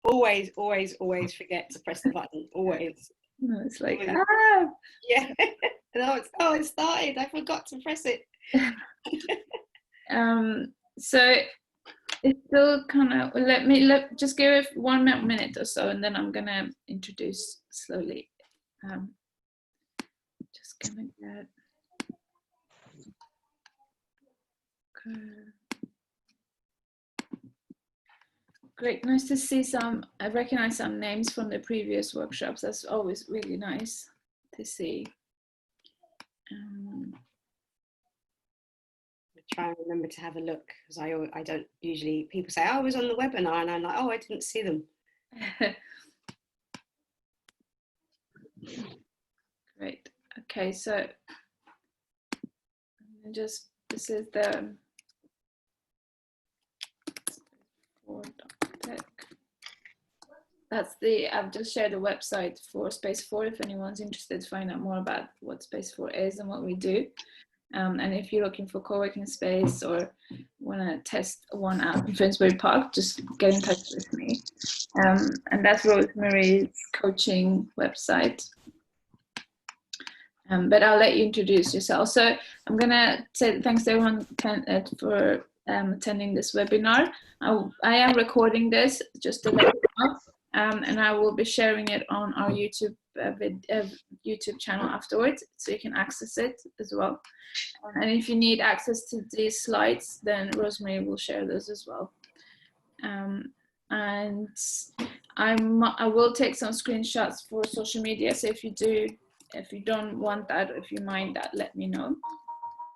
always forget to press the button. Always. No, it's like, always. Yeah. No, it started. I forgot to press it. So it's still kind of, just give it 1 minute or so, and then I'm gonna introduce slowly. Just gonna get. Okay. Great, nice to see I recognize some names from the previous workshops. That's always really nice to see. Try and remember to have a look, because I don't usually, people say, oh, I was on the webinar, and I'm like, oh, I didn't see them. Great. Okay, so this is the that's I've just shared the website for Space 4 if anyone's interested to find out more about what Space 4 is and what we do. And if you're looking for co-working space or want to test one out in Finsbury Park, just get in touch with me. And that's Rosemary's coaching website. But I'll let you introduce yourself. So I'm going to say thanks to everyone for attending this webinar. I am recording this just to let you know, and I will be sharing it on our YouTube channel afterwards, so you can access it as well. And if you need access to these slides, then Rosemary will share those as well. And I will take some screenshots for social media. So if you don't want that, or if you mind that, let me know.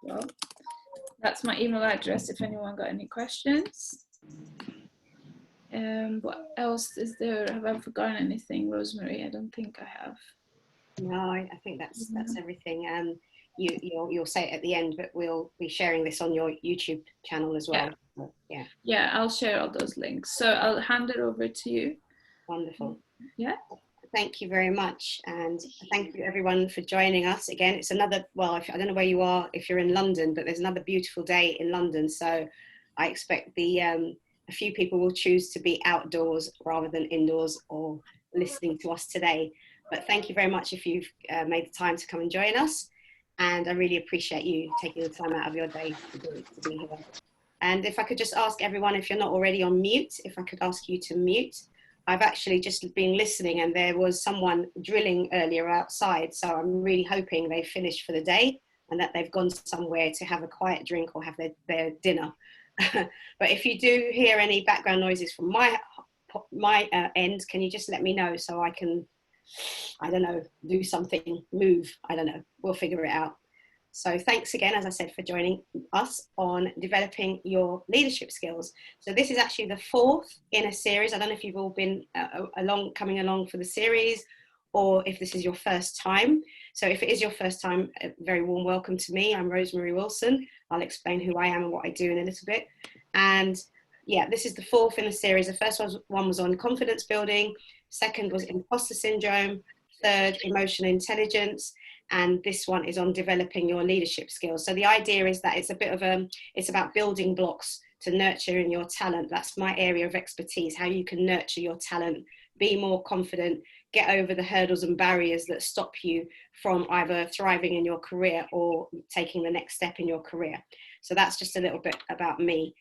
Well, that's my email address if anyone got any questions. What else is there? Have I forgotten anything, Rosemary? I don't think I have. No, I think that's everything. You'll say it at the end, but we'll be sharing this on your YouTube channel as well. Yeah. Yeah, I'll share all those links. So I'll hand it over to you. Wonderful. Yeah. Thank you very much, and thank you everyone for joining us again. It's another, well, I don't know where you are if you're in London, but there's another beautiful day in London, so I expect a few people will choose to be outdoors rather than indoors or listening to us today. But thank you very much if you've made the time to come and join us, and I really appreciate you taking the time out of your day to be here. And if I could just ask everyone, if you're not already on mute, if I could ask you to mute. I've actually just been listening, and there was someone drilling earlier outside, so I'm really hoping they've finished for the day and that they've gone somewhere to have a quiet drink or have their dinner. But if you do hear any background noises from my end, can you just let me know so I can, I don't know, do something, move, I don't know, we'll figure it out. So thanks again, as I said, for joining us on developing your leadership skills. So this is actually the 4th in a series. I don't know if you've all been coming along for the series, or if this is your first time. So if it is your first time, a very warm welcome to me. I'm Rosemary Wilson. I'll explain who I am and what I do in a little bit. And yeah, this is the 4th in the series. The first one was on confidence building. Second was imposter syndrome. Third, emotional intelligence. And this one is on developing your leadership skills. So the idea is that it's a bit of it's about building blocks to nurturing your talent. That's my area of expertise, how you can nurture your talent, be more confident, get over the hurdles and barriers that stop you from either thriving in your career or taking the next step in your career. So that's just a little bit about me.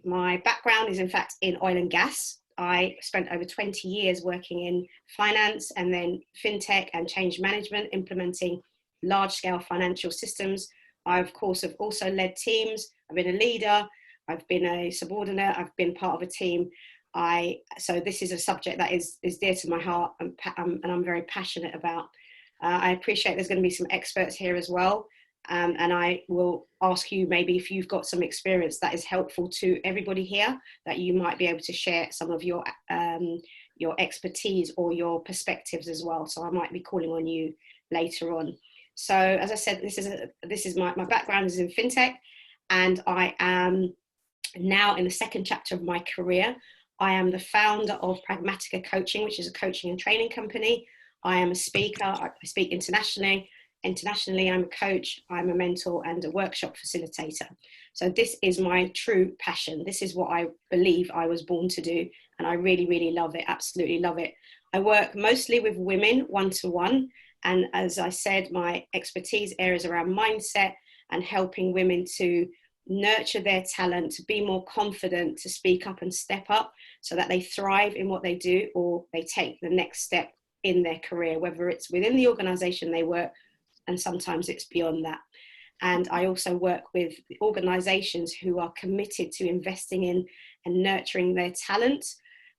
My background is in fact in oil and gas. I spent over 20 years working in finance and then fintech and change management, implementing large-scale financial systems. I, of course, have also led teams. I've been a leader. I've been a subordinate. I've been part of a team. So this is a subject that is dear to my heart and I'm very passionate about. I appreciate there's going to be some experts here as well. And I will ask you maybe if you've got some experience that is helpful to everybody here, that you might be able to share some of your expertise or your perspectives as well. So I might be calling on you later on. So as I said, this is my background is in fintech, and I am now in the 2nd chapter of my career. I am the founder of Pragmatica Coaching, which is a coaching and training company. I am a speaker. I speak internationally. I'm a coach, I'm a mentor and a workshop facilitator. So this is my true passion. This is what I believe I was born to do, and I really, really love it, absolutely love it. I work mostly with women one-to-one, and as I said, my expertise areas around mindset and helping women to nurture their talent, to be more confident, to speak up and step up so that they thrive in what they do, or they take the next step in their career, whether it's within the organization they work, and sometimes it's beyond that. And I also work with organizations who are committed to investing in and nurturing their talent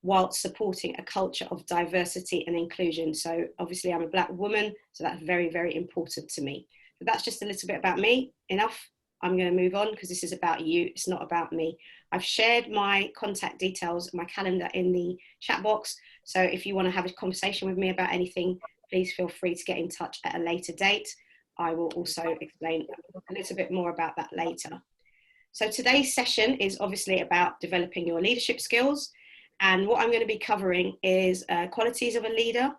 while supporting a culture of diversity and inclusion. So obviously I'm a Black woman, so that's very, very important to me. But that's just a little bit about me. Enough. I'm going to move on because this is about you. It's not about me. I've shared my contact details, my calendar in the chat box. So if you want to have a conversation with me about anything, please feel free to get in touch at a later date. I will also explain a little bit more about that later. So today's session is obviously about developing your leadership skills. And what I'm going to be covering is qualities of a leader,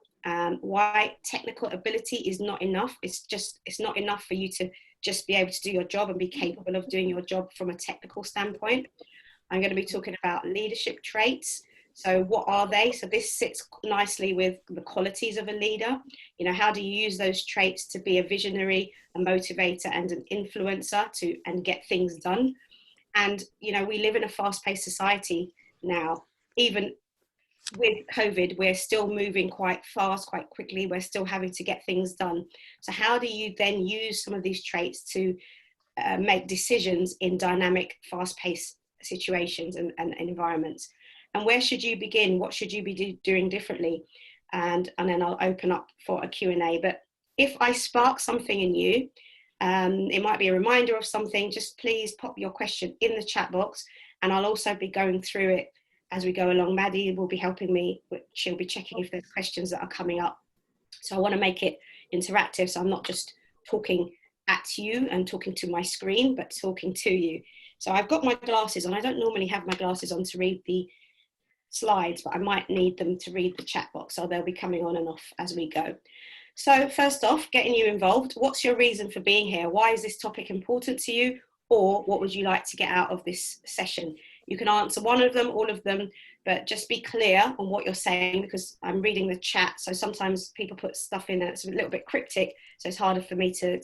why technical ability is not enough. It's not enough for you to just be able to do your job and be capable of doing your job from a technical standpoint. I'm going to be talking about leadership traits. So what are they? So this sits nicely with the qualities of a leader. You know, how do you use those traits to be a visionary, a motivator, and an influencer and get things done? And, you know, we live in a fast-paced society now. Even with COVID, we're still moving quite fast, quite quickly. We're still having to get things done. So how do you then use some of these traits to make decisions in dynamic, fast-paced situations and environments? And where should you begin? What should you be doing differently? And then I'll open up for a Q&A. But if I spark something in you, it might be a reminder of something, just please pop your question in the chat box, and I'll also be going through it as we go along. Maddie will be helping me. She'll be checking if there's questions that are coming up. So I want to make it interactive, so I'm not just talking at you and talking to my screen, but talking to you. So I've got my glasses on. I don't normally have my glasses on to read the slides, but I might need them to read the chat box, so they'll be coming on and off as we go. So first off, getting you involved. What's your reason for being here? Why is this topic important to you? Or what would you like to get out of this session? You can answer one of them, all of them, but just be clear on what you're saying, because I'm reading the chat. So sometimes people put stuff in that's a little bit cryptic, so it's harder for me to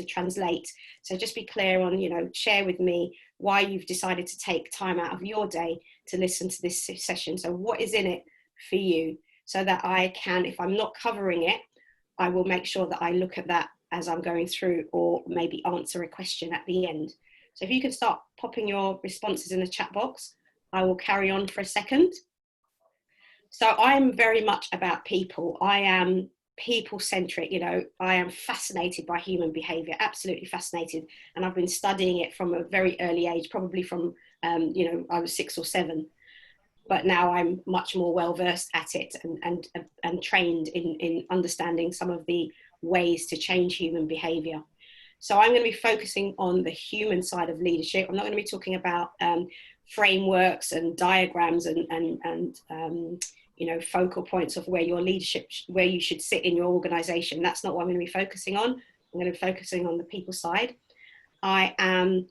translate. So just be clear on, you know, share with me why you've decided to take time out of your day to listen to this session. So what is in it for you, so that I can, if I'm not covering it, I will make sure that I look at that as I'm going through, or maybe answer a question at the end. So if you can start popping your responses in the chat box, I will carry on for a second. So I'm very much about people. I am people-centric, you know. I am fascinated by human behavior, absolutely fascinated. And I've been studying it from a very early age, probably from, you know, I was 6 or 7. But now I'm much more well-versed at it and trained in understanding some of the ways to change human behavior. So I'm going to be focusing on the human side of leadership. I'm not going to be talking about frameworks and diagrams and you know, focal points of where your leadership, where you should sit in your organization. That's not what I'm going to be focusing on. I'm going to be focusing on the people side. I'm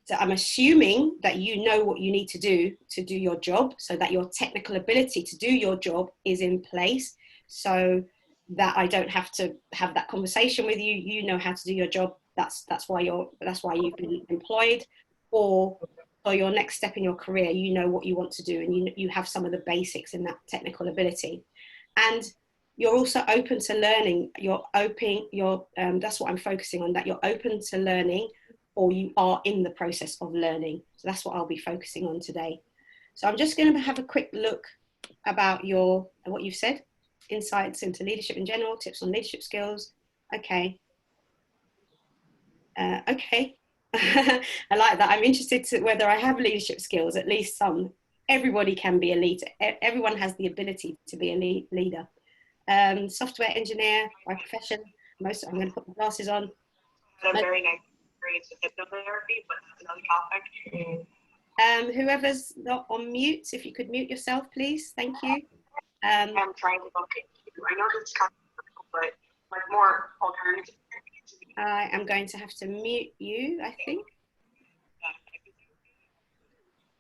assuming that you know what you need to do your job, so that your technical ability to do your job is in place, so that I don't have to have that conversation with you. You know how to do your job. That's why you've been employed, or for your next step in your career, you know what you want to do, and you have some of the basics in that technical ability. And you're also open to learning. That's what I'm focusing on, that you're open to learning, or you are in the process of learning. So that's what I'll be focusing on today. So I'm just going to have a quick look about what you've said. Insights into leadership in general, tips on leadership skills. Okay. Okay. I like that. I'm interested to whether I have leadership skills, at least some. Everybody can be a leader. Everyone has the ability to be a leader. Software engineer by profession. I'm going to put my glasses on. A very nice experience with hypnotherapy, but that's another topic. Whoever's not on mute, if you could mute yourself, please. Thank you. I'm trying to look at you. I know this is kind of, but like more alternative. I am going to have to mute you, I think.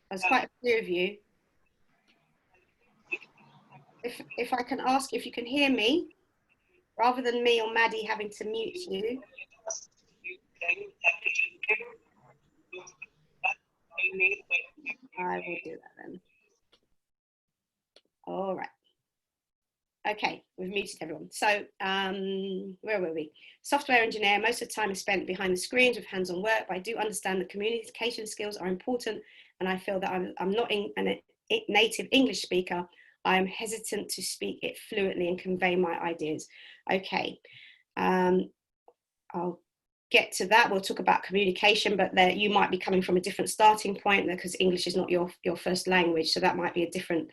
There's quite a few of you. if I can ask if you can hear me, rather than me or Maddie having to mute you. I will do that then. All right. Okay, we've muted everyone. So where were we? Software engineer, most of the time is spent behind the screens with hands-on work, but I do understand that communication skills are important, and I feel that I'm not a native English speaker. I am hesitant to speak it fluently and convey my ideas. Okay, I'll get to that. We'll talk about communication, but there you might be coming from a different starting point because English is not your first language, so that might be a different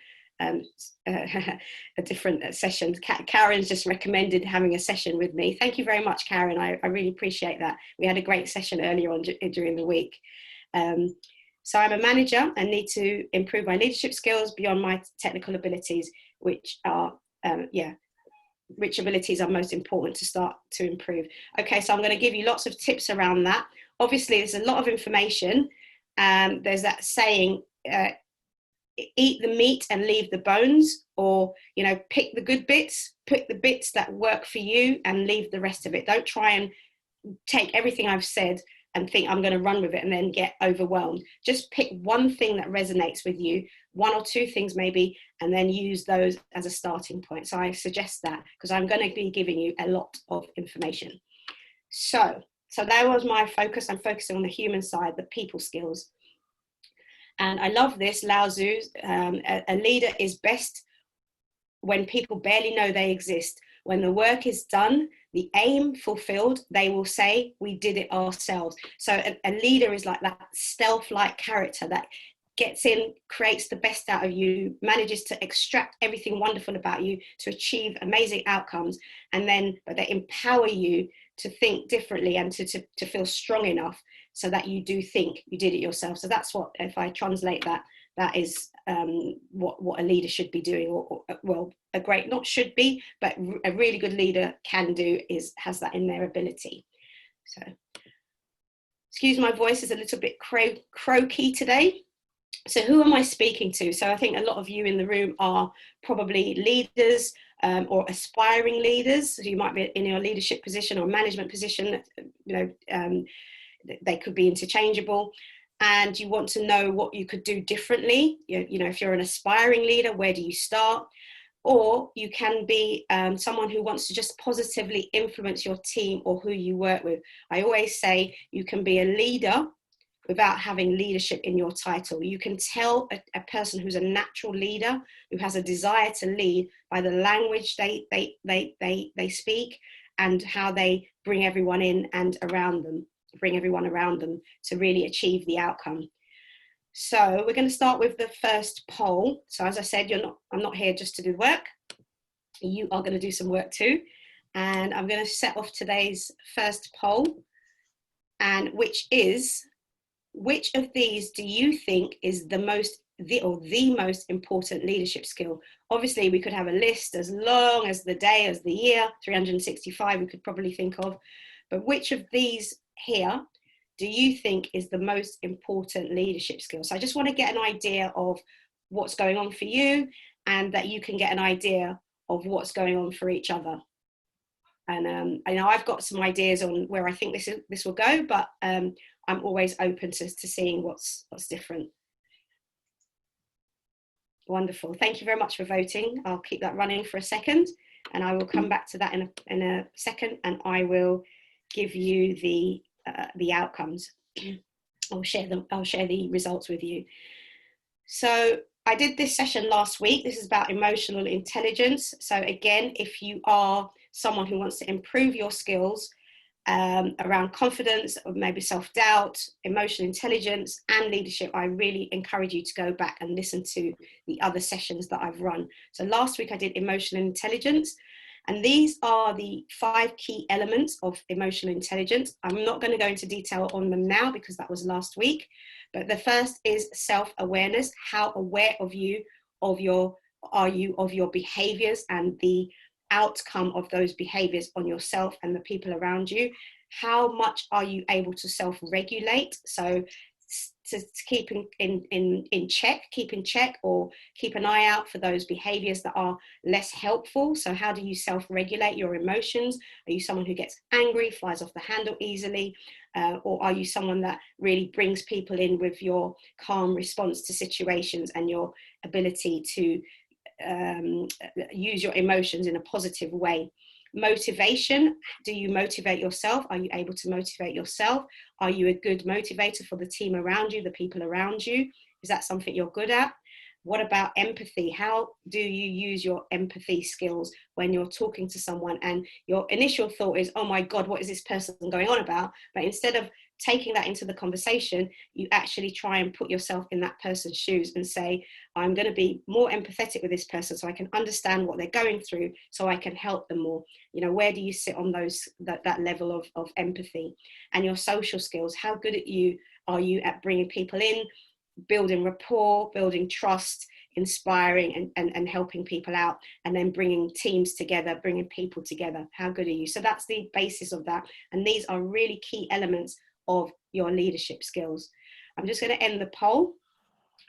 session. Karen's just recommended having a session with me. Thank you very much, Karen. I really appreciate that. We had a great session earlier on during the week. So I'm a manager and need to improve my leadership skills beyond my technical abilities, which abilities are most important to start to improve. Okay, so I'm going to give you lots of tips around that. Obviously, there's a lot of information. There's that saying, eat the meat and leave the bones, or pick the good bits, pick the bits that work for you and leave the rest of it. Don't try and take everything I've said and think I'm going to run with it and then get overwhelmed. Just pick one thing that resonates with you, one or two things maybe, and then use those as a starting point. So I suggest that because I'm going to be giving you a lot of information. So that was my focus. I'm focusing on the human side, the people skills. And I love this, Lao Tzu, a leader is best when people barely know they exist. When the work is done, the aim fulfilled, they will say, we did it ourselves. So a leader is like that stealth-like character that gets in, creates the best out of you, manages to extract everything wonderful about you to achieve amazing outcomes. And then, but they empower you to think differently and to feel strong enough so that you do think you did it yourself. So that's what, if I translate that, that is what a leader should be doing, or well, a great, not should be, but a really good leader can do, has that in their ability. So, excuse my voice is a little bit croaky today. So who am I speaking to? So I think a lot of you in the room are probably leaders or aspiring leaders. So you might be in your leadership position or management position, they could be interchangeable, and you want to know what you could do differently. If you're an aspiring leader, where do you start? Or you can be someone who wants to just positively influence your team or who you work with. I always say you can be a leader without having leadership in your title. You can tell a person who's a natural leader, who has a desire to lead, by the language they speak and how they bring everyone in and around them. Bring everyone around them to really achieve the outcome. So we're going to start with the first poll. So as I said, I'm not here just to do work. You are going to do some work too. And I'm going to set off today's first poll, and which of these do you think is the most important leadership skill? Obviously, we could have a list as long as the day, as the year, 365 we could probably think of. But which of these here do you think is the most important leadership skill? So I just want to get an idea of what's going on for you, and that you can get an idea of what's going on for each other. And I know I've got some ideas on where I think this will go, but I'm always open to seeing what's different. Wonderful. Thank you very much for voting. I'll keep that running for a second, and I will come back to that in a second, and I will give you the outcomes. I'll share the results with you. So I did this session last week. This is about emotional intelligence. So again, if you are someone who wants to improve your skills around confidence, or maybe self-doubt, emotional intelligence and leadership, I really encourage you to go back and listen to the other sessions that I've run. So last week I did emotional intelligence, and these are the 5 key elements of emotional intelligence. I'm not going to go into detail on them now because that was last week, but the first is self-awareness. How aware are you of your behaviors and the outcome of those behaviors on yourself and the people around you? How much are you able to self-regulate? So to keep in check, or keep an eye out for those behaviors that are less helpful. So how do you self-regulate your emotions? Are you someone who gets angry, flies off the handle easily? Or are you someone that really brings people in with your calm response to situations and your ability to use your emotions in a positive way? Motivation, do you motivate yourself? Are you able to motivate yourself? Are you a good motivator for the team around you, the people around you? Is that something you're good at? What about empathy? How do you use your empathy skills when you're talking to someone and your initial thought is, oh my God, what is this person going on about? But instead of taking that into the conversation, you actually try and put yourself in that person's shoes and say, I'm going to be more empathetic with this person so I can understand what they're going through, so I can help them more. You know, where do you sit on that level of empathy? And your social skills, how good are you at bringing people in, building rapport, building trust, inspiring and helping people out, and then bringing teams together, bringing people together? How good are you? So that's the basis of that. And these are really key elements of your leadership skills. I'm just going to end the poll.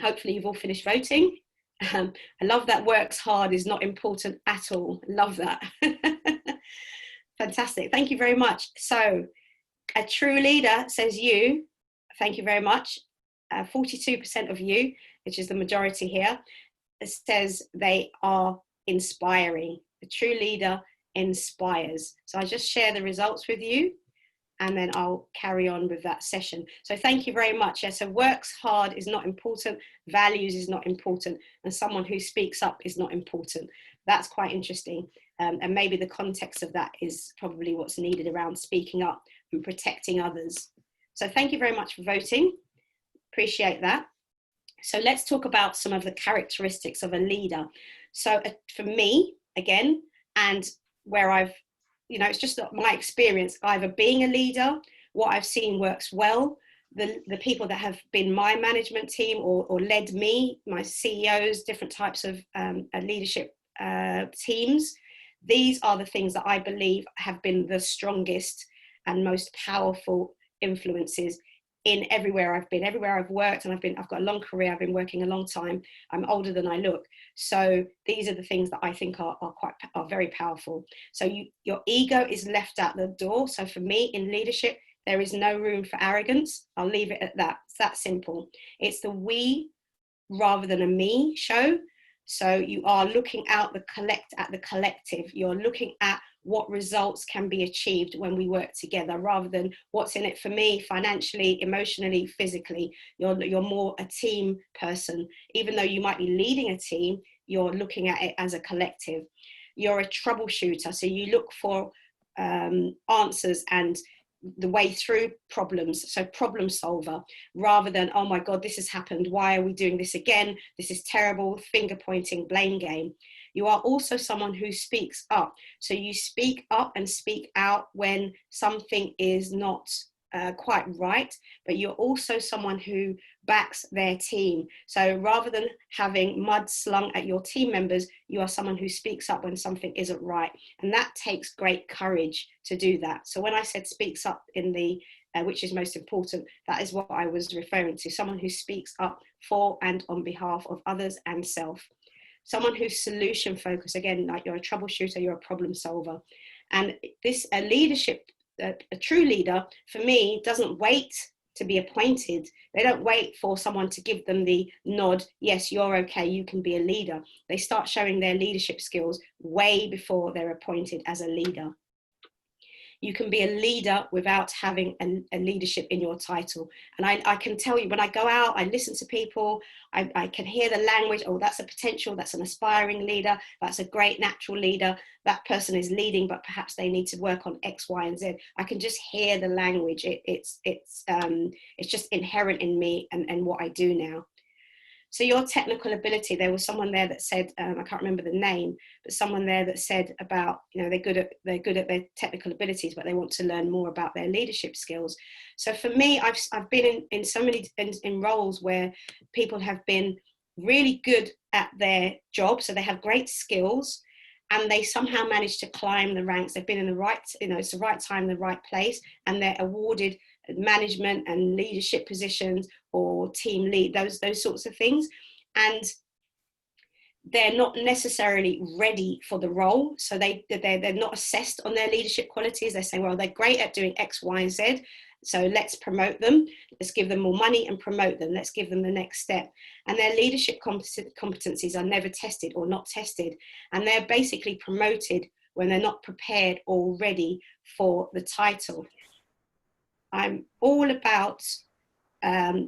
Hopefully you've all finished voting. I love that works hard is not important at all. Love that. Fantastic. Thank you very much. So a true leader says you. Thank you very much. 42% of you, which is the majority here, says they are inspiring. A true leader inspires. So I just share the results with you, and then I'll carry on with that session. So thank you very much. Yeah, so works hard is not important, values is not important, and someone who speaks up is not important. That's quite interesting. And maybe the context of that is probably what's needed around speaking up and protecting others. So thank you very much for voting. Appreciate that. So let's talk about some of the characteristics of a leader. So for me, again, and where I've, you know, it's just my experience, either being a leader, what I've seen works well, the people that have been my management team or led me, my CEOs, different types of leadership teams, these are the things that I believe have been the strongest and most powerful influences in everywhere I've been, everywhere I've worked, and I've got a long career, I've been working a long time, I'm older than I look. So these are the things that I think are very powerful. So your ego is left at the door. So for me in leadership, there is no room for arrogance. I'll leave it at that. It's that simple. It's the we rather than a me show. So you are looking out at the collective. You're looking at what results can be achieved when we work together, rather than what's in it for me financially, emotionally, physically. You're more a team person. Even though you might be leading a team, you're looking at it as a collective. You're a troubleshooter, so you look for answers and the way through problems, so problem solver, rather than, oh my God, this has happened, why are we doing this again, this is terrible, finger pointing, blame game. You are also someone who speaks up, so you speak up and speak out when something is not quite right, but you're also someone who backs their team. So rather than having mud slung at your team members, you are someone who speaks up when something isn't right. And that takes great courage to do that. So when I said speaks up in the, which is most important, that is what I was referring to, someone who speaks up for and on behalf of others and self. Someone who's solution focused, again, like you're a troubleshooter, you're a problem solver. And this, a true leader, for me, doesn't wait to be appointed. They don't wait for someone to give them the nod, yes, you're okay, you can be a leader. They start showing their leadership skills way before they're appointed as a leader. You can be a leader without having a leadership in your title. And I can tell you, when I go out, I listen to people, I can hear the language, oh, that's a potential, that's an aspiring leader, that's a great natural leader, that person is leading, but perhaps they need to work on X, Y, and Z. I can just hear the language. It's just inherent in me and what I do now. So your technical ability, there was someone there that said, I can't remember the name, but someone there that said about, you know, they're good at their technical abilities, but they want to learn more about their leadership skills. So for me, I've been in so many in roles where people have been really good at their job, so they have great skills, and they somehow managed to climb the ranks. They've been in the right, you know, it's the right time, the right place, and they're awarded management and leadership positions, or team lead, those sorts of things. And they're not necessarily ready for the role. So they're not assessed on their leadership qualities. They say, well, they're great at doing X, Y, and Z. So let's promote them. Let's give them more money and promote them. Let's give them the next step. And their leadership competencies are never tested or not tested. And they're basically promoted when they're not prepared or ready for the title. I'm all about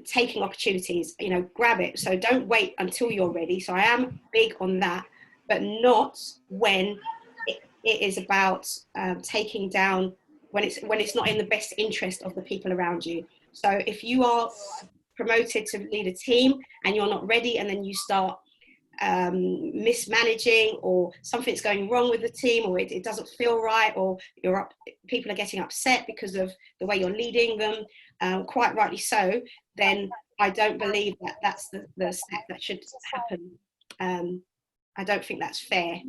taking opportunities, grab it. So don't wait until you're ready. So I am big on that, but not when it is about taking down, when it's not in the best interest of the people around you. So if you are promoted to lead a team and you're not ready, and then you start mismanaging, or something's going wrong with the team, or it doesn't feel right, or people are getting upset because of the way you're leading them, quite rightly so, then I don't believe that that's the step that should happen. I don't think that's fair.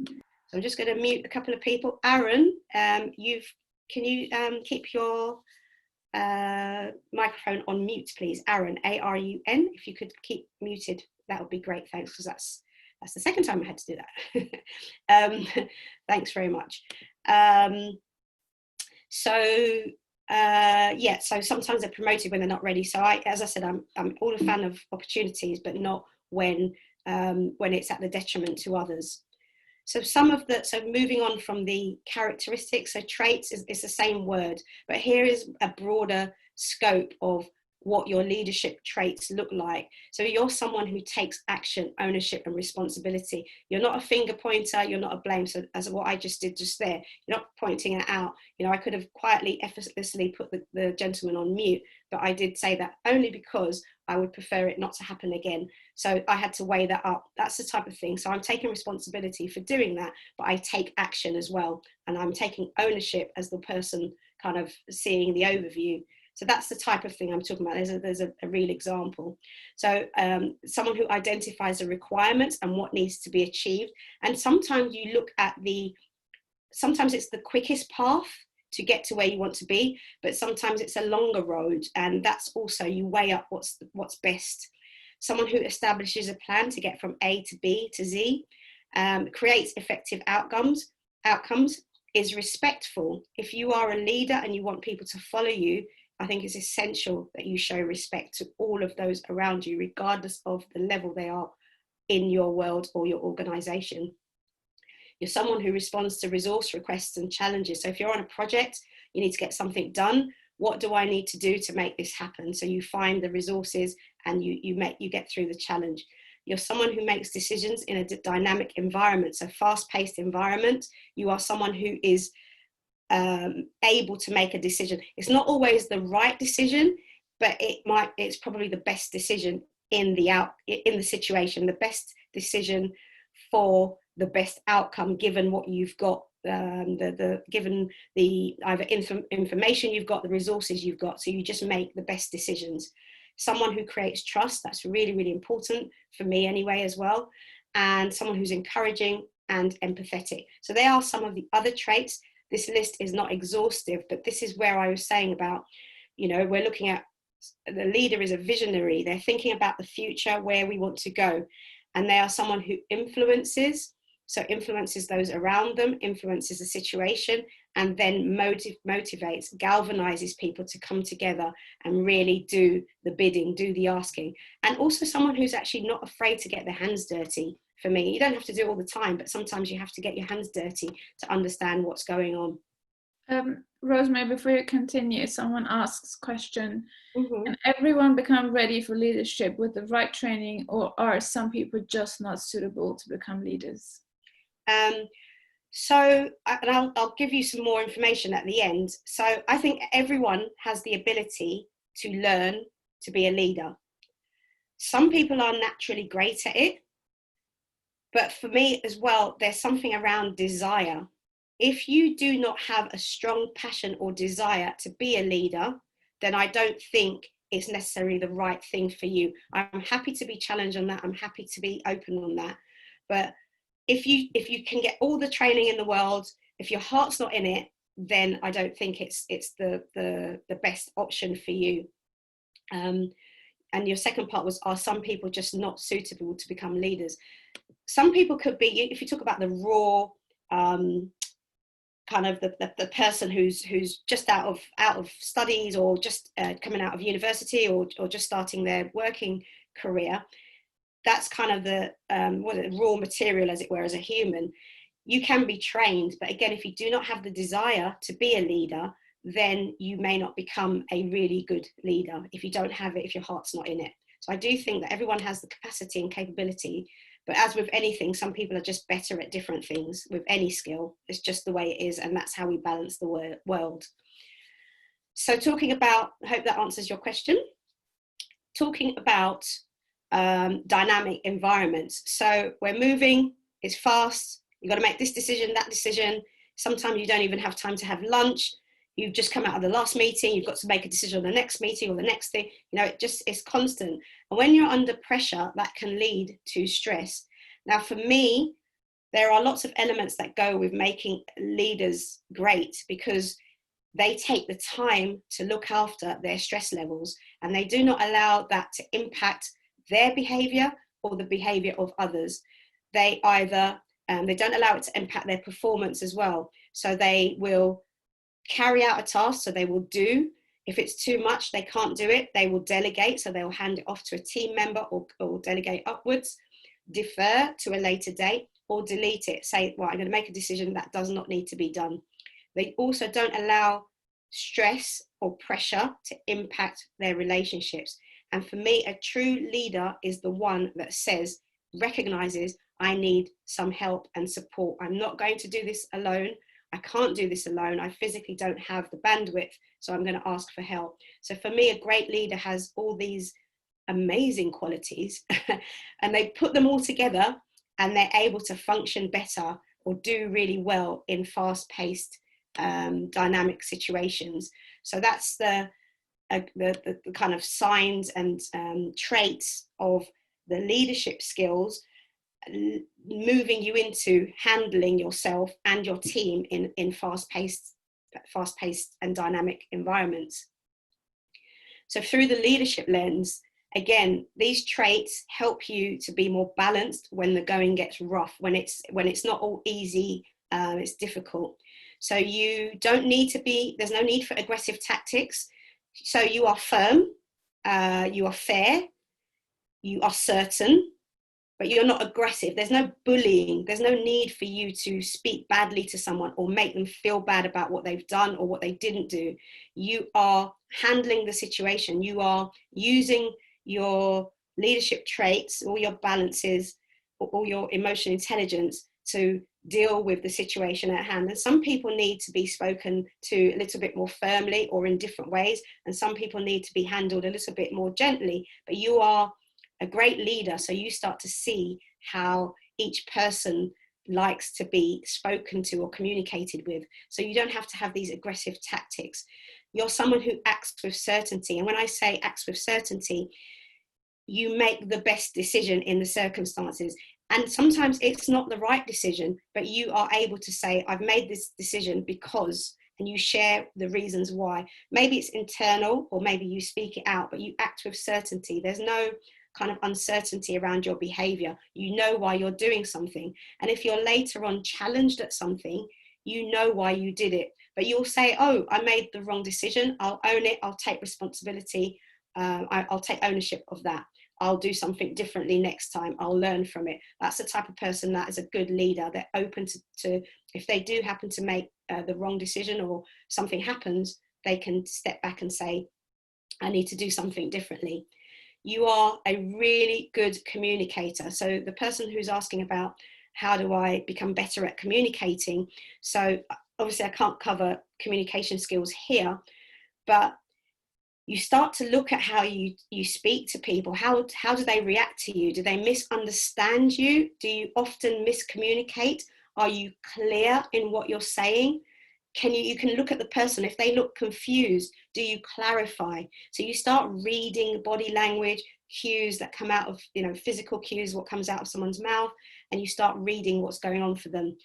So I'm just going to mute a couple of people. Aaron, can you keep your microphone on mute, please? Aaron, A-R-U-N, if you could keep muted, that would be great. Thanks, because that's the second time I had to do that. Thanks very much. So sometimes they're promoted when they're not ready. So as I said, I'm all a fan of opportunities, but not when it's at the detriment to others. So moving on from the characteristics, so traits is the same word, but here is a broader scope of what your leadership traits look like. So you're someone who takes action, ownership, and responsibility. You're not a finger pointer, you're not a blame. So as what I just did just there, you're not pointing it out. I could have quietly, effortlessly put the gentleman on mute, but I did say that only because I would prefer it not to happen again. So I had to weigh that up. That's the type of thing. So I'm taking responsibility for doing that, but I take action as well. And I'm taking ownership as the person kind of seeing the overview. So that's the type of thing I'm talking about. There's a real example. So someone who identifies the requirements and what needs to be achieved. And sometimes you look at sometimes it's the quickest path to get to where you want to be, but sometimes it's a longer road. And that's also, you weigh up what's best. Someone who establishes a plan to get from A to B to Z, creates effective outcomes, is respectful. If you are a leader and you want people to follow you, I think it's essential that you show respect to all of those around you, regardless of the level they are in your world or your organization. You're someone who responds to resource requests and challenges. So if you're on a project, you need to get something done. What do I need to do to make this happen? So you find the resources and you get through the challenge. You're someone who makes decisions in a dynamic environment. So fast-paced environment. You are someone who is able to make a decision. It's not always the right decision, but it's probably the best decision in the situation, the best decision for the best outcome, given what you've got, given the either information you've got, the resources you've got. So you just make the best decisions. Someone who creates trust, that's really, really important for me anyway as well. And someone who's encouraging and empathetic. So they are some of the other traits. This list is not exhaustive, but this is where I was saying about, we're looking at, the leader is a visionary. They're thinking about the future, where we want to go. And they are someone who influences those around them, influences the situation, and then motivates, galvanizes people to come together and really do the bidding, do the asking. And also someone who's actually not afraid to get their hands dirty. For me, you don't have to do it all the time, but sometimes you have to get your hands dirty to understand what's going on. Rosemary, before you continue, someone asks question, Mm-hmm. Can everyone become ready for leadership with the right training, or are some people just not suitable to become leaders? So I'll give you some more information at the end. So I think everyone has the ability to learn to be a leader. Some people are naturally great at it. But for me as well, there's something around desire. If you do not have a strong passion or desire to be a leader, then I don't think it's necessarily the right thing for you. I'm happy to be challenged on that. I'm happy to be open on that. But if you can get all the training in the world, if your heart's not in it, then I don't think it's the best option for you. and your second part was, are some people just not suitable to become leaders? Some people could be, if you talk about the raw, kind of the person who's just out of studies, or just coming out of university, or just starting their working career, that's kind of the raw material, as it were, as a human. You can be trained, but again, if you do not have the desire to be a leader, then you may not become a really good leader if you don't have it, if your heart's not in it. So I do think that everyone has the capacity and capability, but as with anything, some people are just better at different things with any skill. It's just the way it is, and that's how we balance the world. So talking about, I hope that answers your question. Talking about dynamic environments. So we're moving, it's fast, you've got to make this decision, that decision. Sometimes you don't even have time to have lunch. You've just come out of the last meeting, you've got to make a decision on the next meeting or the next thing. You know, it's constant. And when you're under pressure, that can lead to stress. Now, for me, there are lots of elements that go with making leaders great, because they take the time to look after their stress levels, and they do not allow that to impact their behavior or the behavior of others. They either, they don't allow it to impact their performance as well. So they will carry out a task, so they will do. If it's too much, they can't do it, they will delegate, so they'll hand it off to a team member, or delegate upwards, defer to a later date, or delete it, say, well, I'm going to make a decision that does not need to be done. They also don't allow stress or pressure to impact their relationships. And for me, a true leader is the one that says, recognizes, I need some help and support. I'm not going to do this alone. I can't do this alone. I physically don't have the bandwidth, so I'm going to ask for help. So for me, a great leader has all these amazing qualities and they put them all together, and they're able to function better or do really well in fast-paced, dynamic situations. So that's the kind of signs and traits of the leadership skills, moving you into handling yourself and your team in fast-paced and dynamic environments. So through the leadership lens, again, these traits help you to be more balanced when the going gets rough, when it's not all easy, it's difficult. So you don't need to be, there's no need for aggressive tactics. So you are firm, you are fair, you are certain, but you're not aggressive. There's no bullying. There's no need for you to speak badly to someone or make them feel bad about what they've done or what they didn't do. You are handling the situation. You are using your leadership traits, all your balances, all your emotional intelligence to deal with the situation at hand. And some people need to be spoken to a little bit more firmly or in different ways, and some people need to be handled a little bit more gently. But you are a great leader, so you start to see how each person likes to be spoken to or communicated with. So you don't have to have these aggressive tactics. You're someone who acts with certainty. And when I say acts with certainty, you make the best decision in the circumstances. And sometimes it's not the right decision, but you are able to say, I've made this decision because, and you share the reasons why. Maybe it's internal, or maybe you speak it out, but you act with certainty. There's no kind of uncertainty around your behavior. You know why you're doing something. And if you're later on challenged at something, you know why you did it. But you'll say, oh, I made the wrong decision. I'll own it. I'll take responsibility. I'll take ownership of that. I'll do something differently next time. I'll learn from it. That's the type of person that is a good leader. They're open to if they do happen to make the wrong decision or something happens, they can step back and say, I need to do something differently. You are a really good communicator. So the person who's asking about how do I become better at communicating? So obviously I can't cover communication skills here, but you start to look at how you speak to people. How do they react to you? Do they misunderstand you? Do you often miscommunicate? Are you clear in what you're saying? You can look at the person. If they look confused, do you clarify? So you start reading body language, cues that come out of, physical cues, what comes out of someone's mouth, and you start reading what's going on for them.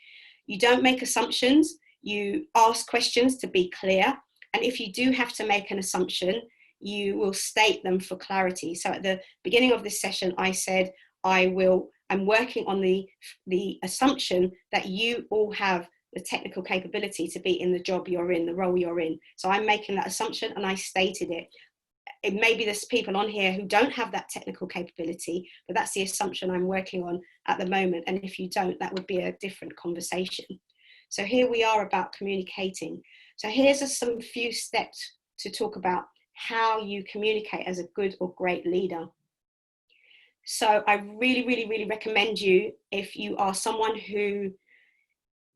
You don't make assumptions. You ask questions to be clear. And if you do have to make an assumption, you will state them for clarity. So at the beginning of this session, I said, I'm working on the assumption that you all have the technical capability to be in the job you're in, the role you're in. So I'm making that assumption and I stated it. It may be there's people on here who don't have that technical capability, but that's the assumption I'm working on at the moment. And if you don't, that would be a different conversation. So here we are about communicating. So here's some few steps to talk about how you communicate as a good or great leader. So I really, really, really recommend you, if you are someone who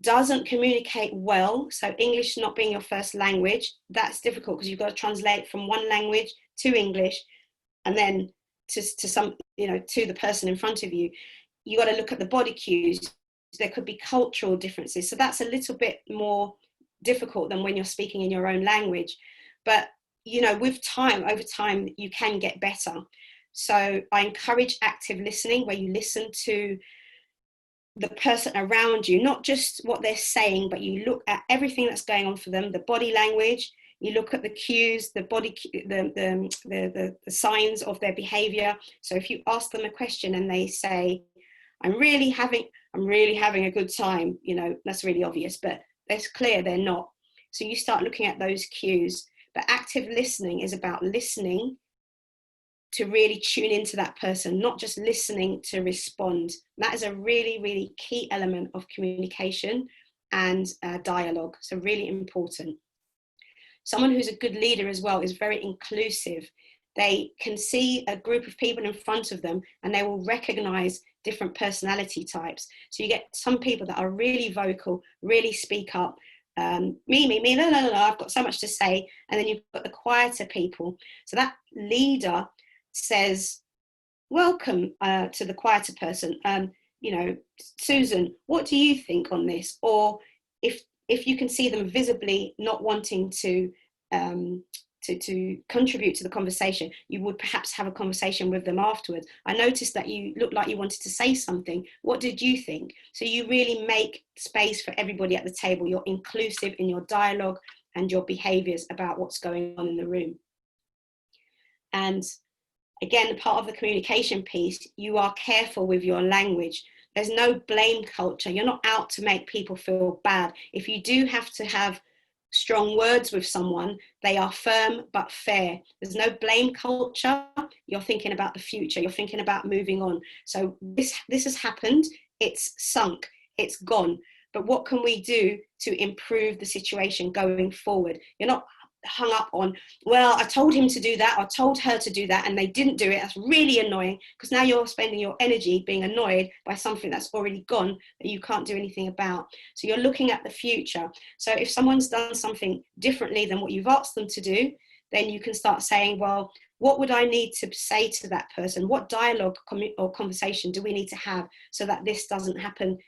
doesn't communicate well, so English not being your first language, that's difficult because you've got to translate from one language to English and then to some, to the person in front of you. You got to look at the body cues. There could be cultural differences. So that's a little bit more difficult than when you're speaking in your own language. But, with time, over time, you can get better. So I encourage active listening, where you listen to the person around you, not just what they're saying, but you look at everything that's going on for them, the body language, you look at the cues, the signs of their behavior. So if you ask them a question and they say, I'm really having a good time, that's really obvious, but it's clear they're not. So you start looking at those cues. But active listening is about listening to really tune into that person, not just listening to respond. That is a really, really key element of communication and dialogue. So really important. Someone who's a good leader as well is very inclusive. They can see a group of people in front of them and they will recognize different personality types. So you get some people that are really vocal, really speak up, me, no, I've got so much to say. And then you've got the quieter people. So that leader says, welcome to the quieter person. Susan, what do you think on this? Or if you can see them visibly not wanting to contribute to the conversation, you would perhaps have a conversation with them afterwards. I noticed that you looked like you wanted to say something. What did you think? So you really make space for everybody at the table. You're inclusive in your dialogue and your behaviors about what's going on in the room. And again, part of the communication piece, you are careful with your language. There's no blame culture. You're not out to make people feel bad. If you do have to have strong words with someone, they are firm but fair. There's no blame culture. You're thinking about the future. You're thinking about moving on. So this has happened. It's sunk. It's gone. But what can we do to improve the situation going forward? You're not hung up on, well, I told him to do that, I told her to do that, and they didn't do it. That's really annoying, because now you're spending your energy being annoyed by something that's already gone that you can't do anything about. So you're looking at the future. So if someone's done something differently than what you've asked them to do, then you can start saying, well, what would I need to say to that person? What dialogue or conversation do we need to have so that this doesn't happen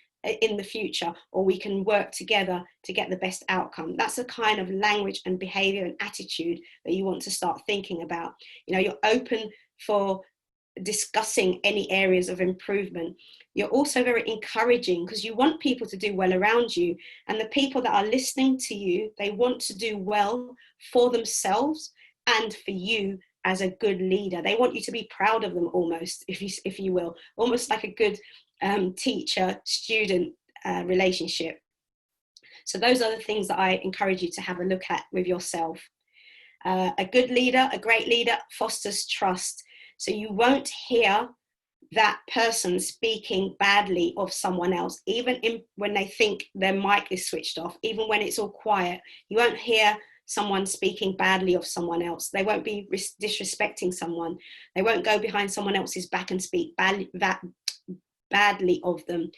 in the future, or we can work together to get the best outcome? That's the kind of language and behavior and attitude that you want to start thinking about. You're open for discussing any areas of improvement. You're also very encouraging, because you want people to do well around you, and the people that are listening to you, they want to do well for themselves and for you as a good leader. They want you to be proud of them, almost, if you will, almost like a good teacher-student relationship. So those are the things that I encourage you to have a look at with yourself. A good leader, a great leader, fosters trust. So you won't hear that person speaking badly of someone else, even when they think their mic is switched off, even when it's all quiet. You won't hear someone speaking badly of someone else. They won't be disrespecting someone. They won't go behind someone else's back and speak badly of them.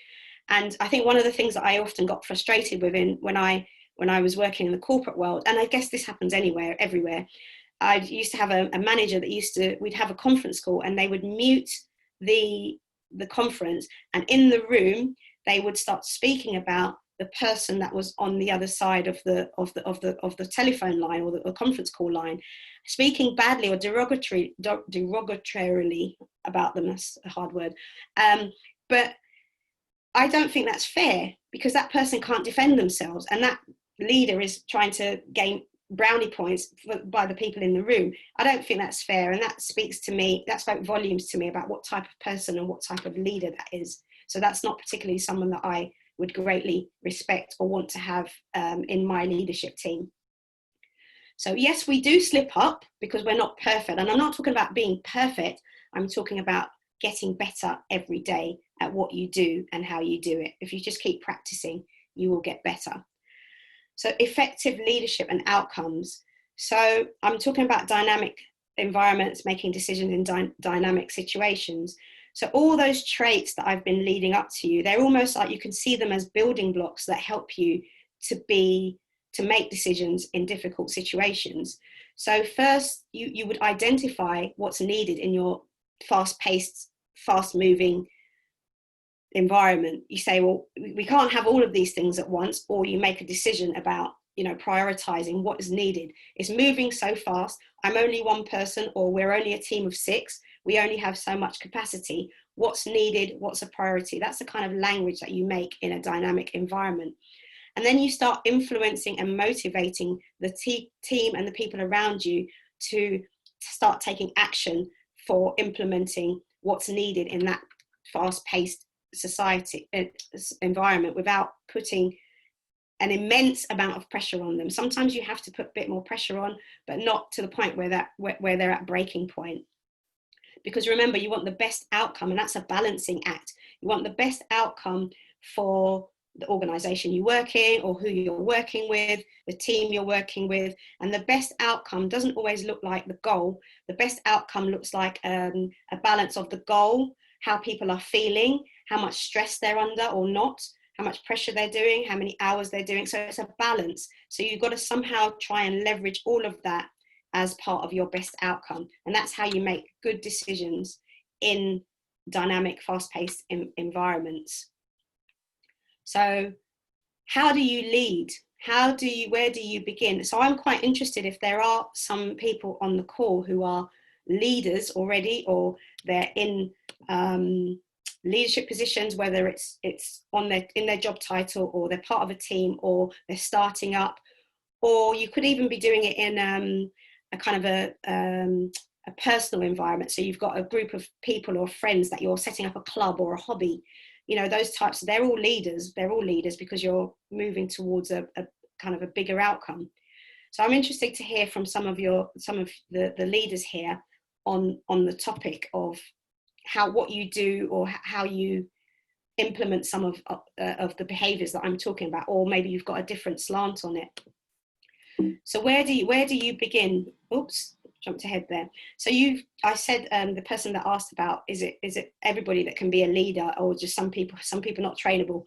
And I think one of the things that I often got frustrated with when I was working in the corporate world, and I guess this happens everywhere, I used to have a manager that we'd have a conference call, and they would mute the conference, and in the room they would start speaking about the person that was on the other side of the telephone line, or the conference call line, speaking badly or derogatorily about them. That's a hard word. But I don't think that's fair, because that person can't defend themselves, and that leader is trying to gain brownie points by the people in the room. I don't think that's fair, and that speaks to me, that spoke volumes to me about what type of person and what type of leader that is. So that's not particularly someone that I would greatly respect or want to have in my leadership team. So yes, we do slip up because we're not perfect. And I'm not talking about being perfect. I'm talking about getting better every day at what you do and how you do it. If you just keep practicing, you will get better. So effective leadership and outcomes. So I'm talking about dynamic environments, making decisions in dynamic situations. So all those traits that I've been leading up to you, they're almost like you can see them as building blocks that help you to make decisions in difficult situations. So first, you would identify what's needed in your fast-paced, fast-moving environment. You say, well, we can't have all of these things at once, or you make a decision about, prioritizing what is needed. It's moving so fast. I'm only one person, or we're only a team of 6. We only have so much capacity. What's needed? What's a priority? That's the kind of language that you make in a dynamic environment. And then you start influencing and motivating the team and the people around you to start taking action for implementing what's needed in that fast-paced society environment without putting an immense amount of pressure on them. Sometimes you have to put a bit more pressure on, but not to the point where they're at breaking point. Because remember, you want the best outcome, and that's a balancing act. You want the best outcome for the organization you work in, or who you're working with, the team you're working with. And the best outcome doesn't always look like the goal. The best outcome looks like a balance of the goal, how people are feeling, how much stress they're under or not, how much pressure they're doing, how many hours they're doing. So it's a balance. So you've got to somehow try and leverage all of that as part of your best outcome. And that's how you make good decisions in dynamic, fast-paced environments. So how do you lead? Where do you begin? So I'm quite interested if there are some people on the call who are leaders already, or they're in leadership positions, whether it's in their job title, or they're part of a team, or they're starting up, or you could even be doing it in a kind of a personal environment. So you've got a group of people or friends that you're setting up a club or a hobby. Those types, they're all leaders because you're moving towards a kind of a bigger outcome. So I'm interested to hear from some of the leaders here on the topic of what you do, or how you implement some of the behaviors that I'm talking about, or maybe you've got a different slant on it. So where do you begin? Oops, jumped ahead there. So I said the person that asked about, is it everybody that can be a leader, or just some people not trainable?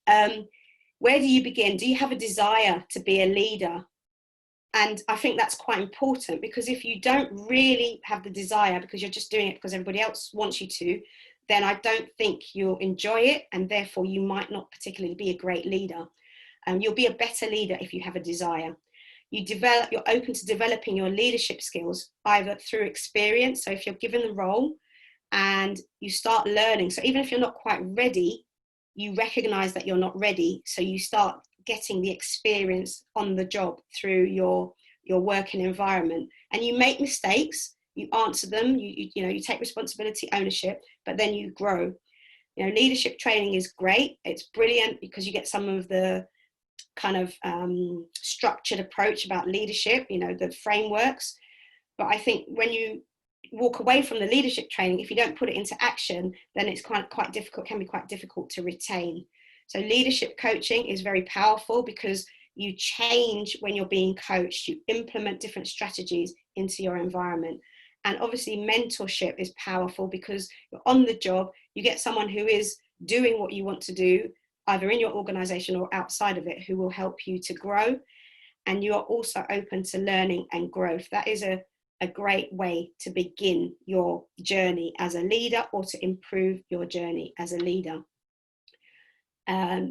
Where do you begin? Do you have a desire to be a leader? And I think that's quite important, because if you don't really have the desire, because you're just doing it because everybody else wants you to, then I don't think you'll enjoy it, and therefore you might not particularly be a great leader. You'll be a better leader if you have a desire. You're open to developing your leadership skills, either through experience. So if you're given the role and you start learning, so even if you're not quite ready, you recognize that you're not ready. So you start getting the experience on the job through your working environment, and you make mistakes, you answer them, you take responsibility, ownership, but then you grow. Leadership training is great. It's brilliant because you get some of the kind of structured approach about leadership, the frameworks. But I think when you walk away from the leadership training, if you don't put it into action, then it's quite difficult, can be quite difficult to retain. So leadership coaching is very powerful because you change when you're being coached, you implement different strategies into your environment. And obviously mentorship is powerful because you're on the job, you get someone who is doing what you want to do, either in your organization or outside of it, who will help you to grow. And you are also open to learning and growth. That is a great way to begin your journey as a leader, or to improve your journey as a leader.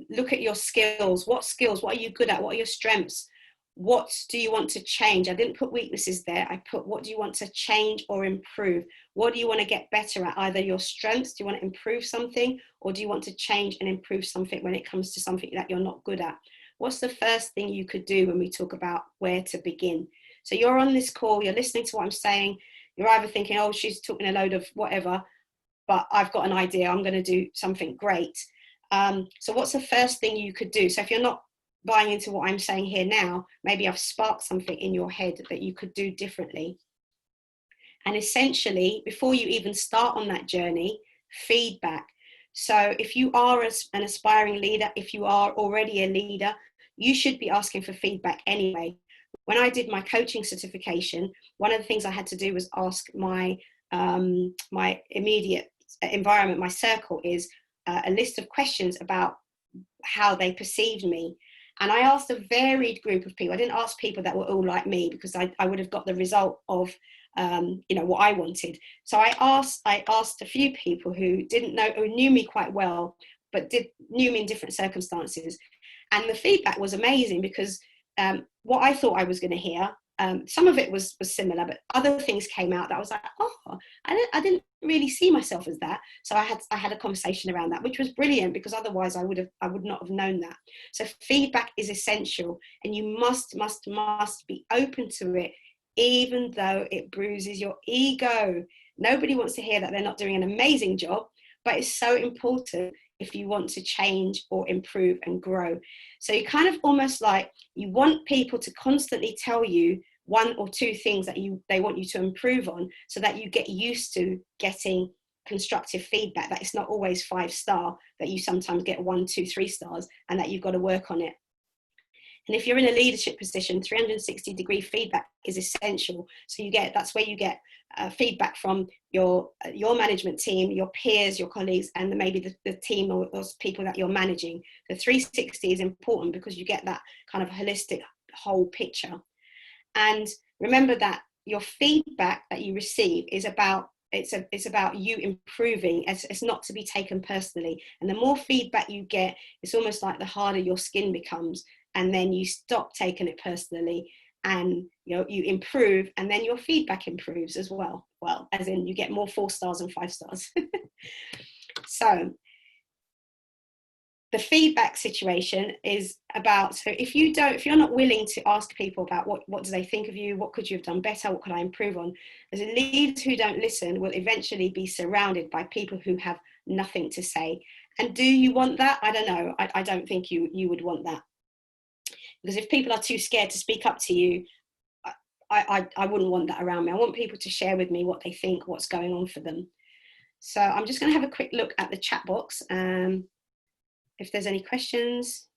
Look at your skills. What are you good at? What are your strengths? What do you want to change? I didn't put weaknesses there. I put, what do you want to change or improve? What do you want to get better at? Either your strengths, do you want to improve something, or do you want to change and improve something when it comes to something that you're not good at? what's the first thing you could do when we talk about where to begin? So you're on this call, you're listening to what I'm saying, you're either thinking, oh, she's talking a load of whatever, but I've got an idea, I'm going to do something great. So what's the first thing you could do? So if you're not buying into what I'm saying here now, maybe I've sparked something in your head that you could do differently. And essentially, before you even start on that journey, feedback. So if you are an aspiring leader, if you are already a leader, you should be asking for feedback anyway. When I did my coaching certification, one of the things I had to do was ask my immediate environment, my circle, is a list of questions about how they perceived me. And I asked a varied group of people. I didn't ask people that were all like me, because I would have got the result of what I wanted. So I asked a few people who didn't know, who knew me quite well, but knew me in different circumstances. And the feedback was amazing, because what I thought I was going to hear, some of it was similar, but other things came out that I was like, oh, I didn't really see myself as that. So I had a conversation around that, which was brilliant, because otherwise I would not have known that. So feedback is essential, and you must be open to it, even though it bruises your ego. Nobody wants to hear that they're not doing an amazing job, but it's so important if you want to change or improve and grow. So you kind of almost like, you want people to constantly tell you one or two things that they want you to improve on, so that you get used to getting constructive feedback, that it's not always 5-star, that you sometimes get 1, 2, 3 stars, and that you've got to work on it. And if you're in a leadership position, 360-degree feedback is essential. So that's where you get feedback from your management team, your peers, your colleagues, and maybe the team or people that you're managing. The 360 is important, because you get that kind of holistic whole picture. And remember that your feedback that you receive is about, it's about you improving. It's not to be taken personally. And the more feedback you get, it's almost like the harder your skin becomes. And then you stop taking it personally, and you improve, and then your feedback improves as well. Well, as in you get more 4 stars and 5 stars. So the feedback situation is about, so if you're not willing to ask people about what do they think of you, what could you have done better, what could I improve on, as leaders who don't listen will eventually be surrounded by people who have nothing to say. And do you want that? I don't know. I don't think you would want that. Because if people are too scared to speak up to you, I wouldn't want that around me. I want people to share with me what they think, what's going on for them. So I'm just going to have a quick look at the chat box. If there's any questions,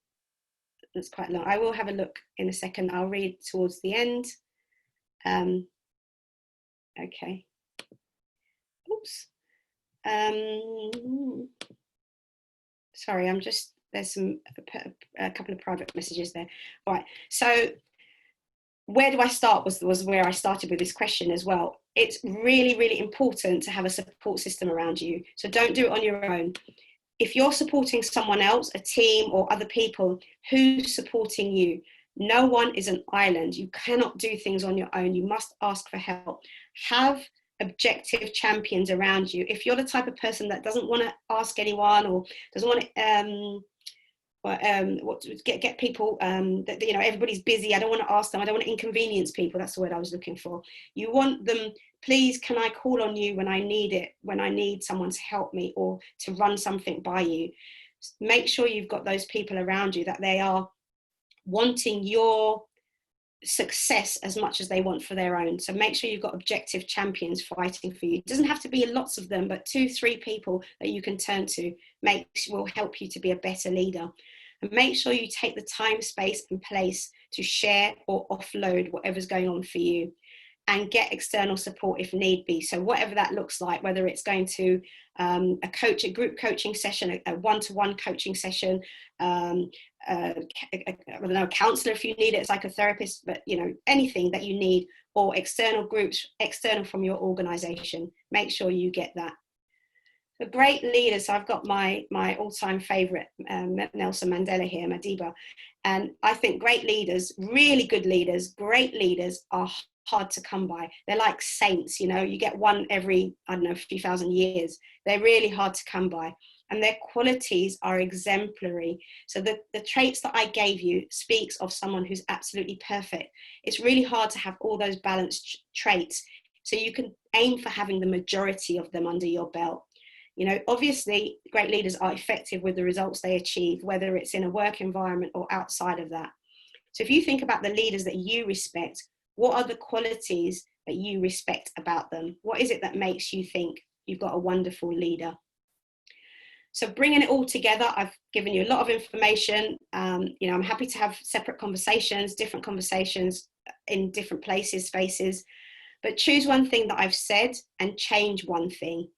that's quite long. I will have a look in a second. I'll read towards the end. Okay. Oops. Sorry, there's a couple of private messages there. All right, so where do I start was where I started with this question as well. It's really, really important to have a support system around you. So don't do it on your own. If you're supporting someone else, a team or other people, who's supporting you? No one is an island. You cannot do things on your own. You must ask for help. Have objective champions around you. If you're the type of person that doesn't want to ask anyone, or doesn't want to get people that everybody's busy, I don't want to ask them, I don't want to inconvenience people, that's the word I was looking for. You want them, please, can I call on you when I need it, when I need someone to help me or to run something by you. Make sure you've got those people around you, that they are wanting your success as much as they want for their own. So make sure you've got objective champions fighting for you. It doesn't have to be lots of them, but 2, 3 people that you can turn to will help you to be a better leader. And make sure you take the time, space and place to share or offload whatever's going on for you, and get external support if need be. So whatever that looks like, whether it's going to a group coaching session, a one-to-one coaching session, I don't know, a counselor if you need it, it's like a therapist, but anything that you need, or external groups, external from your organization, make sure you get that. The great leaders, I've got my all-time favorite, Nelson Mandela here, Madiba, and I think great leaders, really good leaders, great leaders are hard to come by. They're like saints, you get one every, I don't know, a few thousand years. They're really hard to come by. and their qualities are exemplary. So the traits that I gave you speaks of someone who's absolutely perfect. It's really hard to have all those balanced traits. So you can aim for having the majority of them under your belt. You know, obviously, great leaders are effective with the results they achieve, whether it's in a work environment or outside of that. So if you think about the leaders that you respect, what are the qualities that you respect about them? What is it that makes you think you've got a wonderful leader? So bringing it all together, I've given you a lot of information. You know, I'm happy to have separate conversations, different conversations in different places, spaces, but choose one thing that I've said and change one thing.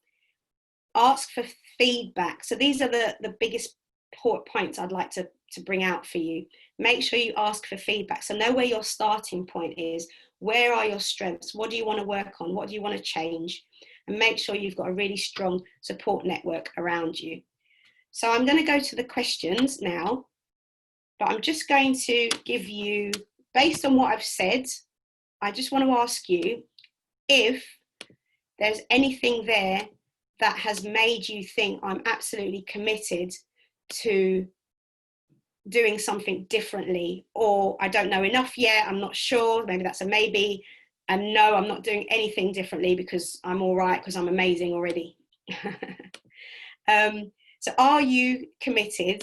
Ask for feedback. So these are the biggest points I'd like to bring out for you. Make sure you ask for feedback. So know where your starting point is. Where are your strengths? What do you want to work on? What do you want to change? And make sure you've got a really strong support network around you. So I'm going to go to the questions now, but I'm just going to give you, based on what I've said, I just want to ask you if there's anything there that has made you think I'm absolutely committed to doing something differently, or I don't know enough yet, I'm not sure, maybe that's a maybe, and no, I'm not doing anything differently because I'm all right, because I'm amazing already. So are you committed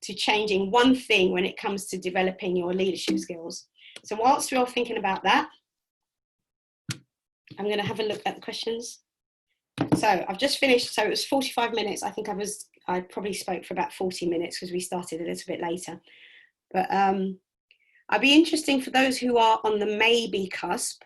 to changing one thing when it comes to developing your leadership skills? So whilst we're all thinking about that, I'm going to have a look at the questions. So I've just finished, so it was 45 minutes. I think I probably spoke for about 40 minutes because we started a little bit later. But I'd be interesting for those who are on the maybe cusp.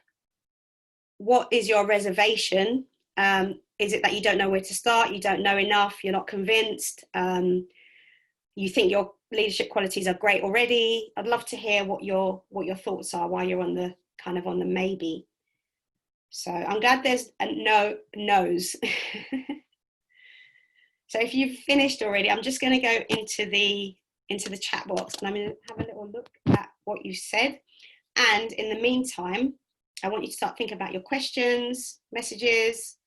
What is your reservation? Is it that you don't know where to start? You don't know enough? You're not convinced? You think your leadership qualities are great already? I'd love to hear what your thoughts are while you're on the kind of on the maybe. So I'm glad there's a no's. So if you've finished already, I'm just going to go into the chat box and I'm going to have a little look at what you said. And in the meantime, I want you to start thinking about your questions, messages,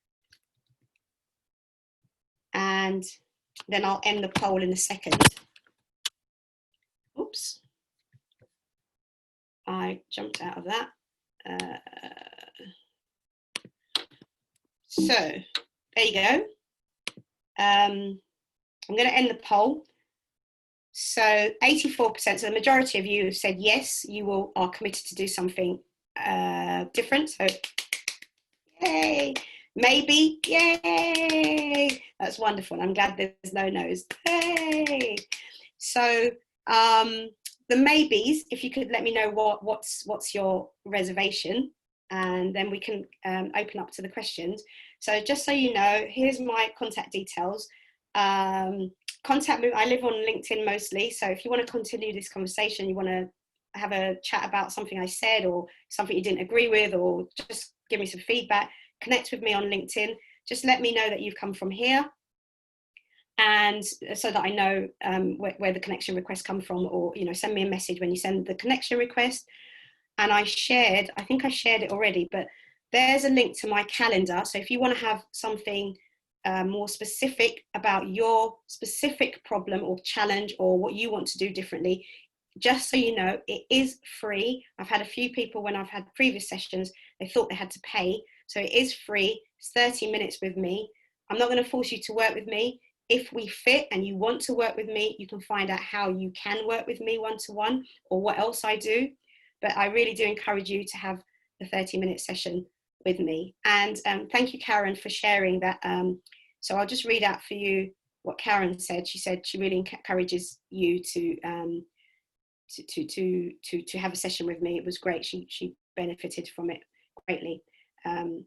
and then I'll end the poll in a second. Oops. I jumped out of that. So there you go. I'm going to end the poll. So 84%, so the majority of you have said yes, you are committed to do something different. So yay, maybe, yay. That's wonderful. I'm glad there's no no's. Yay. So the maybes, if you could let me know what's your reservation, and then we can open up to the questions. So just so you know, here's my contact details. Contact me, I live on LinkedIn mostly, so if you want to continue this conversation, you want to have a chat about something I said or something you didn't agree with, or just give me some feedback, connect with me on LinkedIn. Just let me know that you've come from here, and so that I know where the connection requests come from, or send me a message when you send the connection request. And I think I shared it already, but there's a link to my calendar. So if you want to have something more specific about your specific problem or challenge or what you want to do differently, just so you know, it is free. I've had a few people when I've had previous sessions, they thought they had to pay. So it is free. It's 30 minutes with me. I'm not going to force you to work with me. If we fit and you want to work with me, you can find out how you can work with me one-to-one or what else I do. But I really do encourage you to have the 30-minute session with me. And thank you, Karen, for sharing that. So I'll just read out for you what Karen said. She said she really encourages you to have a session with me. It was great. She benefited from it greatly.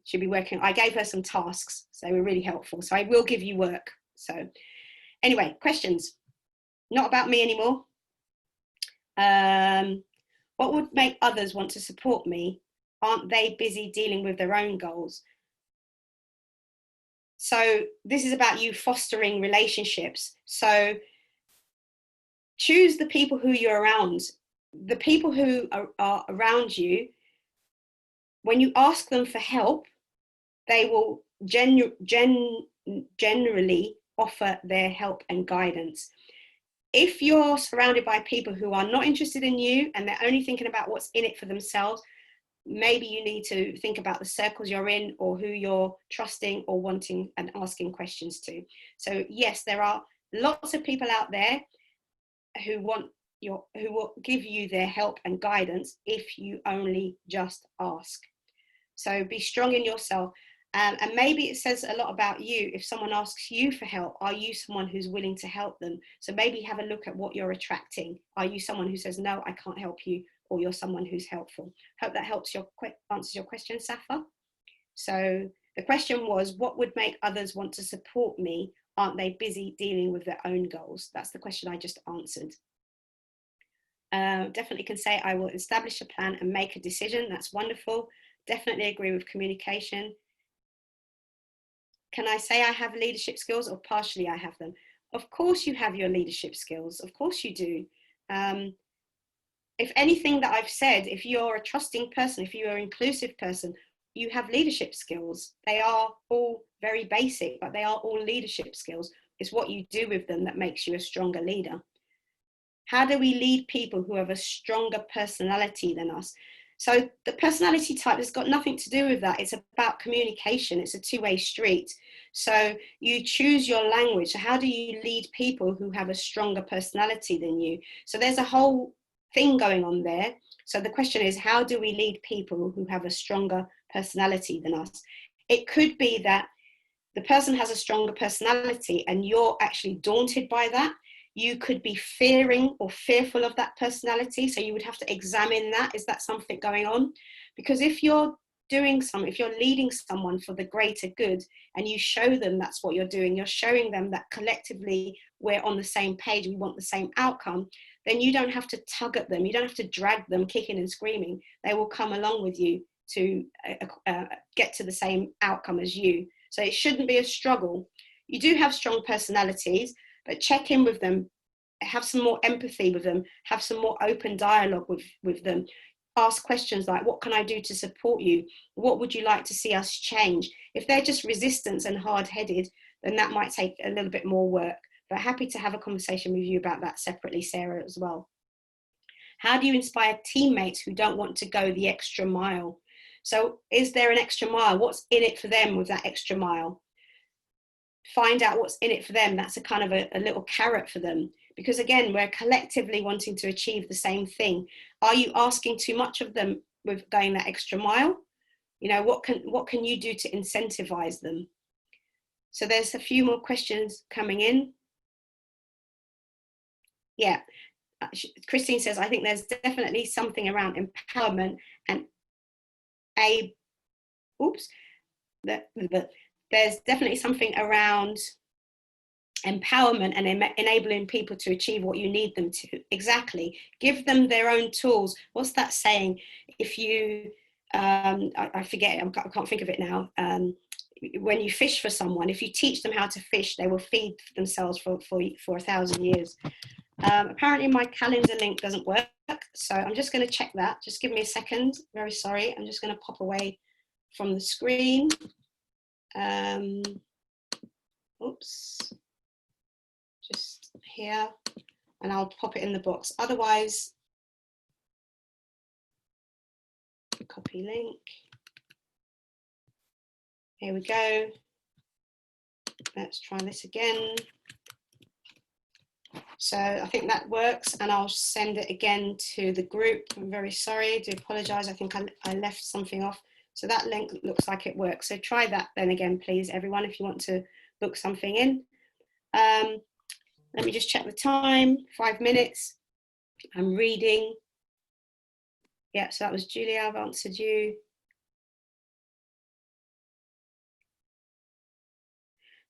She'll be working. I gave her some tasks, so they were really helpful. So I will give you work. So anyway, questions. Not about me anymore. What would make others want to support me? Aren't they busy dealing with their own goals? So this is about you fostering relationships. So choose the people who you're around. The people who are around you, when you ask them for help, they will generally offer their help and guidance. If you're surrounded by people who are not interested in you and they're only thinking about what's in it for themselves, maybe you need to think about the circles you're in or who you're trusting or wanting and asking questions to. So yes, there are lots of people out there who will give you their help and guidance if you only just ask. So be strong in yourself. And maybe it says a lot about you if someone asks you for help. Are you someone who's willing to help them? So maybe have a look at what you're attracting. Are you someone who says, no, I can't help you? Or you're someone who's helpful? Hope that answers your question, Safa. So the question was, what would make others want to support me? Aren't they busy dealing with their own goals? That's the question I just answered. Definitely can say I will establish a plan and make a decision. That's wonderful. Definitely agree with communication. Can I say I have leadership skills, or partially I have them? Of course you have your leadership skills. Of course you do. If anything that I've said, if you're a trusting person, if you're an inclusive person, you have leadership skills. They are all very basic, but they are all leadership skills. It's what you do with them that makes you a stronger leader. How do we lead people who have a stronger personality than us? So the personality type has got nothing to do with that. It's about communication. It's a two-way street. So you choose your language. So how do you lead people who have a stronger personality than you? So there's a whole thing going on there. So the question is, how do we lead people who have a stronger personality than us? It could be that the person has a stronger personality and you're actually daunted by that. You could be fearing or fearful of that personality. So you would have to examine that. Is that something going on? Because if you're doing something, if you're leading someone for the greater good and you show them that's what you're doing, you're showing them that collectively we're on the same page, we want the same outcome, then you don't have to tug at them. You don't have to drag them kicking and screaming. They will come along with you to get to the same outcome as you. So it shouldn't be a struggle. You do have strong personalities, but check in with them, have some more empathy with them, have some more open dialogue with them. Ask questions like, what can I do to support you? What would you like to see us change? If they're just resistant and hard-headed, then that might take a little bit more work. But happy to have a conversation with you about that separately, Sarah, as well. How do you inspire teammates who don't want to go the extra mile? So is there an extra mile? What's in it for them with that extra mile? Find out what's in it for them. That's a kind of a little carrot for them. Because again, we're collectively wanting to achieve the same thing. Are you asking too much of them with going that extra mile? You know, what can you do to incentivize them? So there's a few more questions coming in. Yeah, Christine says, I think there's definitely something around empowerment and there's definitely something around empowerment and enabling people to achieve what you need them to. Exactly. Give them their own tools. What's that saying? If you, I forget it, I can't think of it now. When you fish for someone, if you teach them how to fish, they will feed themselves for 1,000 years. Apparently my calendar link doesn't work, so I'm just going to check that. Just give me a second. Very sorry. I'm just going to pop away from the screen. Oops. Just here, and I'll pop it in the box. Otherwise, copy link. Here we go. Let's try this again. So I think that works, and I'll send it again to the group. I'm very sorry, I do apologize. I think I left something off. So that link looks like it works. So try that then again, please, everyone, if you want to book something in. Let me just check the time, 5 minutes. I'm reading. Yeah, so that was Julia, I've answered you.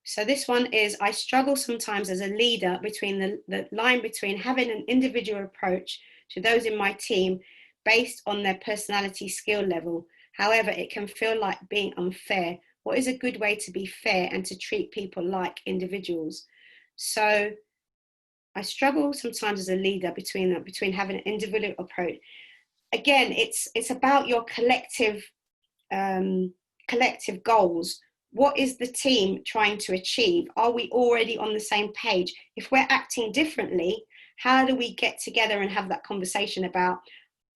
So this one is, I struggle sometimes as a leader between the line between having an individual approach to those in my team based on their personality skill level. However, it can feel like being unfair. What is a good way to be fair and to treat people like individuals? So I struggle sometimes as a leader between having an individual approach. Again, it's about your collective goals. what is the team trying to achieve? Are we already on the same page? If we're acting differently, how do we get together and have that conversation about,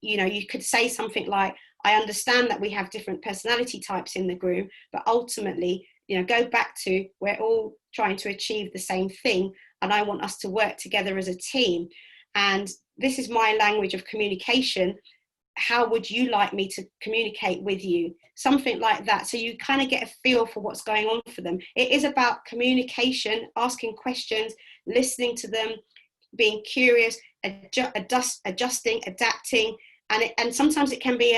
you know, you could say something like, I understand that we have different personality types in the group, but ultimately, you know, go back to, we're all trying to achieve the same thing, and I want us to work together as a team. And this is my language of communication. How would you like me to communicate with you? Something like that. So you kind of get a feel for what's going on for them. It is about communication, asking questions, listening to them, being curious, adjusting, adapting. And sometimes it can be,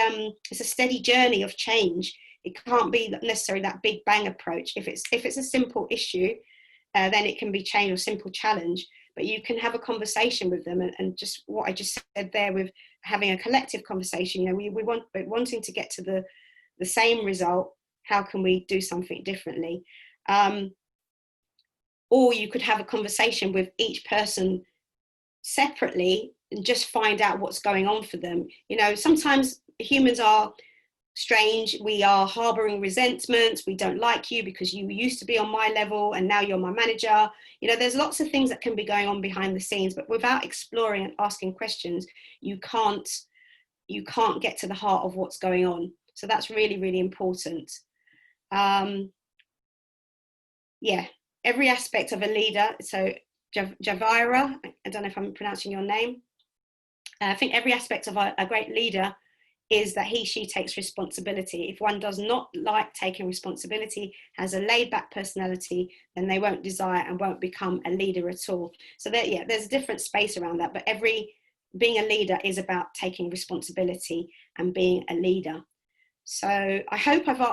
it's a steady journey of change. It can't be necessarily that big bang approach. If it's a simple issue, then it can be change or simple challenge. But you can have a conversation with them, and just what I just said there with having a collective conversation. You know, we wanting to get to the same result. How can we do something differently? Or you could have a conversation with each person separately and just find out what's going on for them. You know, sometimes humans are strange. We are harboring resentments. We don't like you because you used to be on my level and now you're my manager. You know, there's lots of things that can be going on behind the scenes, but without exploring and asking questions, you can't get to the heart of what's going on. So that's really, really important. Yeah, every aspect of a leader. So Javira, I don't know if I'm pronouncing your name. I think every aspect of a great leader is that she takes responsibility. If one does not like taking responsibility, has a laid back personality, then they won't desire and won't become a leader at all. So there's a different space around that, but being a leader is about taking responsibility and being a leader. So I hope I've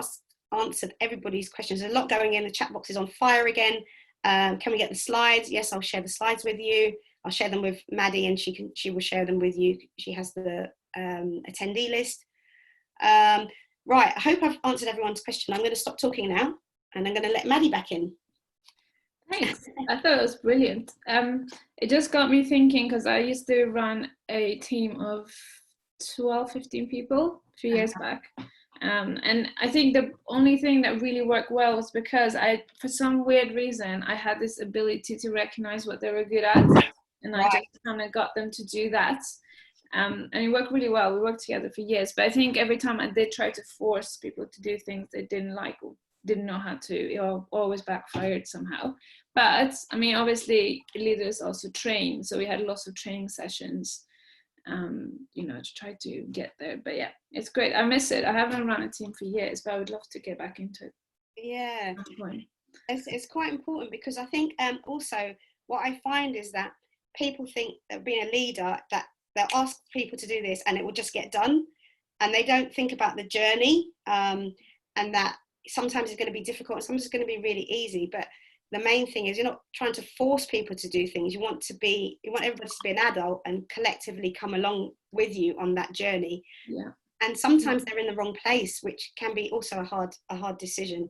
answered everybody's questions. There's a lot going in. The chat box is on fire again. Can we get the slides? Yes, I'll share the slides with you. I'll share them with Maddie, and she will share them with you. She has the attendee list. Right, I hope I've answered everyone's question. I'm going to stop talking now, and I'm going to let Maddie back in. Thanks. I thought it was brilliant. It just got me thinking, because I used to run a team of 12, 15 people a few years back. And I think the only thing that really worked well was because for some weird reason, I had this ability to recognize what they were good at. And I just kind of got them to do that. And it worked really well. We worked together for years. But I think every time I did try to force people to do things they didn't like or didn't know how to, it always backfired somehow. But I mean, obviously, leaders also train. So we had lots of training sessions, you know, to try to get there. But yeah, it's great. I miss it. I haven't run a team for years, but I would love to get back into it. Yeah, it's quite important, because I think also what I find is that people think that being a leader, that they'll ask people to do this and it will just get done, and they don't think about the journey, and that sometimes it's going to be difficult and sometimes it's going to be really easy. But the main thing is you're not trying to force people to do things. You want everybody to be an adult and collectively come along with you on that journey. Yeah. And sometimes they're in the wrong place, which can be also a hard decision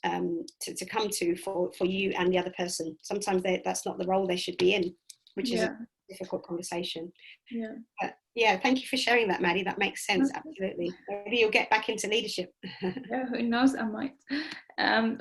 to come to for you and the other person. Sometimes that's not the role they should be in, which is a difficult conversation. Yeah. But yeah, thank you for sharing that, Maddie. That makes sense. Absolutely. Maybe you'll get back into leadership. Yeah, who knows, I might.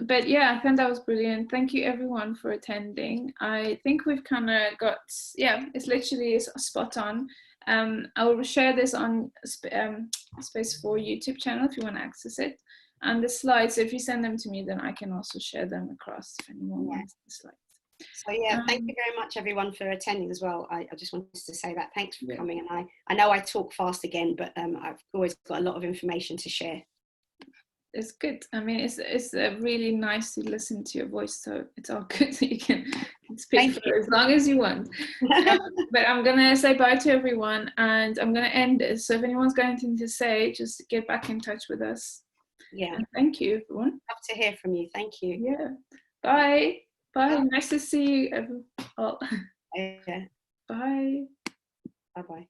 But yeah, I think that was brilliant. Thank you everyone for attending. I think we've kind of got, it's literally spot on. I will share this on Space4 YouTube channel if you want to access it. And the slides, so if you send them to me, then I can also share them across if anyone wants the slides. So yeah, thank you very much everyone for attending as well. I just wanted to say that. Thanks for coming. And I know I talk fast again, but I've always got a lot of information to share. It's good. I mean, it's really nice to listen to your voice, so it's all good that you can speak for as long as you want. But I'm gonna say bye to everyone, and I'm gonna end this. So if anyone's got anything to say, just get back in touch with us. Yeah. And thank you, everyone. Love to hear from you. Thank you. Yeah. Bye. Bye. Nice to see you all. Yeah. Bye. Bye-bye.